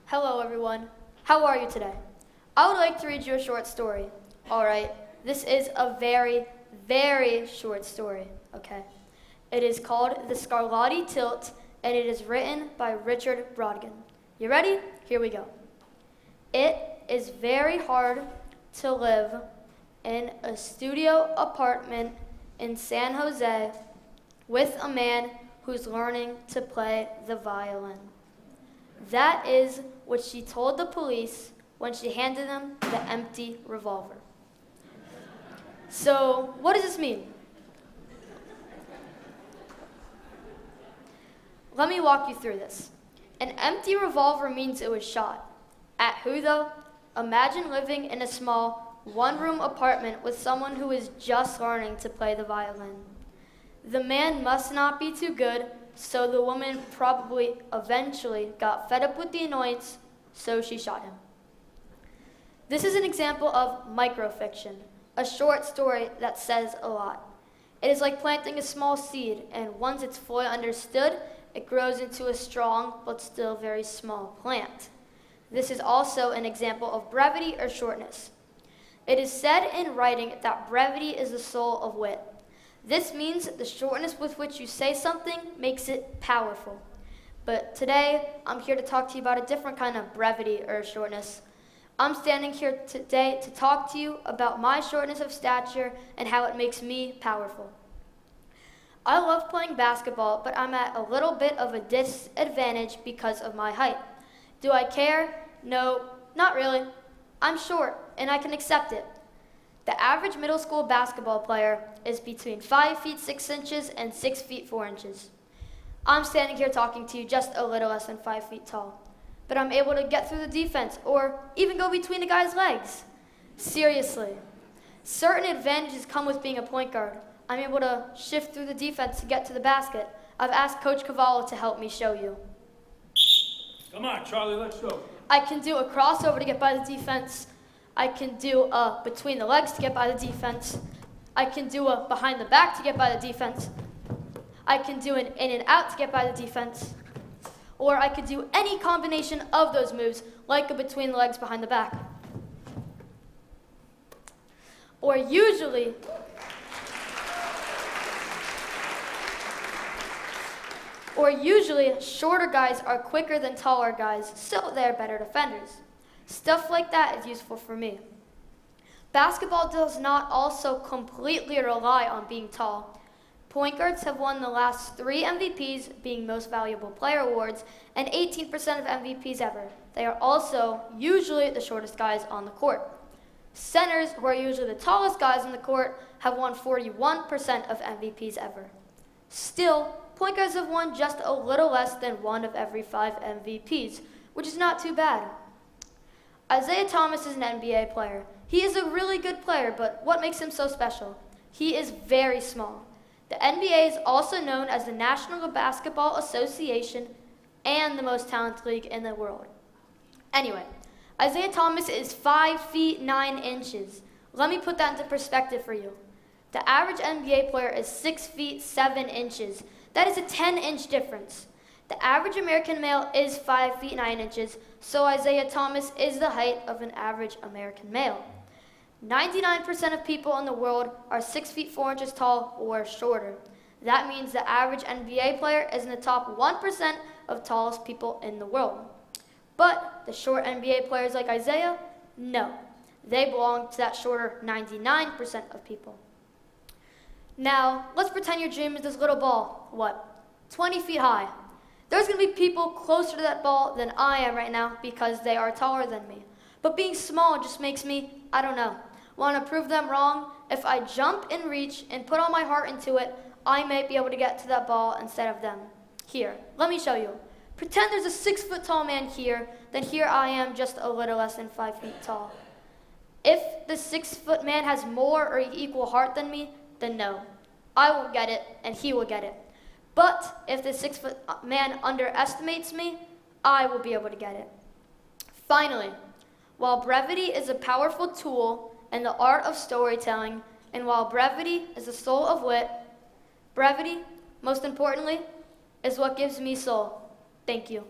Hello everyone. How are you today? I would like to read you a short story. Alright, this is a very, very short story, okay? It is called The Scarlatti Tilt, and it is written by Richard Brodkin. You ready? Here we go. It is very hard to live in a studio apartment in San Jose with a man who's learning to play the violin. That is what she told the police when she handed them the empty revolver. So, what does this mean? Let me walk you through this. An empty revolver means it was shot. At who though? Imagine living in a small, one-room apartment with someone who is just learning to play the violin. The man must not be too good, so the woman probably eventually got fed up with the annoyance, so she shot him. This is an example of microfiction, a short story that says a lot. It is like planting a small seed, and once it's fully understood, it grows into a strong but still very small plant. This is also an example of brevity or shortness. It is said in writing that brevity is the soul of wit. This means the shortness with which you say something makes it powerful. But today, I'm here to talk to you about a different kind of brevity or shortness. I'm standing here today to talk to you about my shortness of stature and how it makes me powerful. I love playing basketball, but I'm at a little bit of a disadvantage because of my height. Do I care? No, not really. I'm short, and I can accept it. The average middle school basketball player is between 5 feet 6 inches and 6 feet 4 inches. I'm standing here talking to you just a little less than 5 feet tall, but I'm able to get through the defense or even go between a guy's legs. Seriously. Certain advantages come with being a point guard. I'm able to shift through the defense to get to the basket. I've asked Coach Cavallo to help me show you. Come on, Charlie, let's go. I can do a crossover to get by the defense. I can do a between the legs to get by the defense. I can do a behind the back to get by the defense. I can do an in and out to get by the defense. Or I could do any combination of those moves, like a between the legs behind the back. Or usually, shorter guys are quicker than taller guys, so they're better defenders. Stuff like that is useful for me. Basketball does not also completely rely on being tall. Point guards have won the last 3 MVPs, being Most Valuable Player awards, and 18% of MVPs ever. They are also usually the shortest guys on the court. Centers, who are usually the tallest guys on the court, have won 41% of MVPs ever. Still, point guards have won just a little less than 1 of every 5 MVPs, which is not too bad. Isaiah Thomas is an NBA player. He is a really good player, but what makes him so special? He is very small. The NBA is also known as the National Basketball Association and the most talented league in the world. Anyway, Isaiah Thomas is 5 feet 9 inches. Let me put that into perspective for you. The average NBA player is 6 feet 7 inches. That is a 10-inch difference. The average American male is 5 feet 9 inches, so Isaiah Thomas is the height of an average American male. 99% of people in the world are 6 feet 4 inches tall or shorter. That means the average NBA player is in the top 1% of tallest people in the world. But the short NBA players like Isaiah, no. They belong to that shorter 99% of people. Now, let's pretend your dream is this little ball, 20 feet high. There's going to be people closer to that ball than I am right now because they are taller than me. But being small just makes me, want to prove them wrong. If I jump and reach and put all my heart into it, I might be able to get to that ball instead of them. Here, let me show you. Pretend there's a 6 foot tall man here, then here I am just a little less than 5 feet tall. If the 6 foot man has more or equal heart than me, then no. I will get it and he will get it. But if the 6 foot man underestimates me, I will be able to get it. Finally, while brevity is a powerful tool in the art of storytelling, and while brevity is the soul of wit, brevity, most importantly, is what gives me soul. Thank you.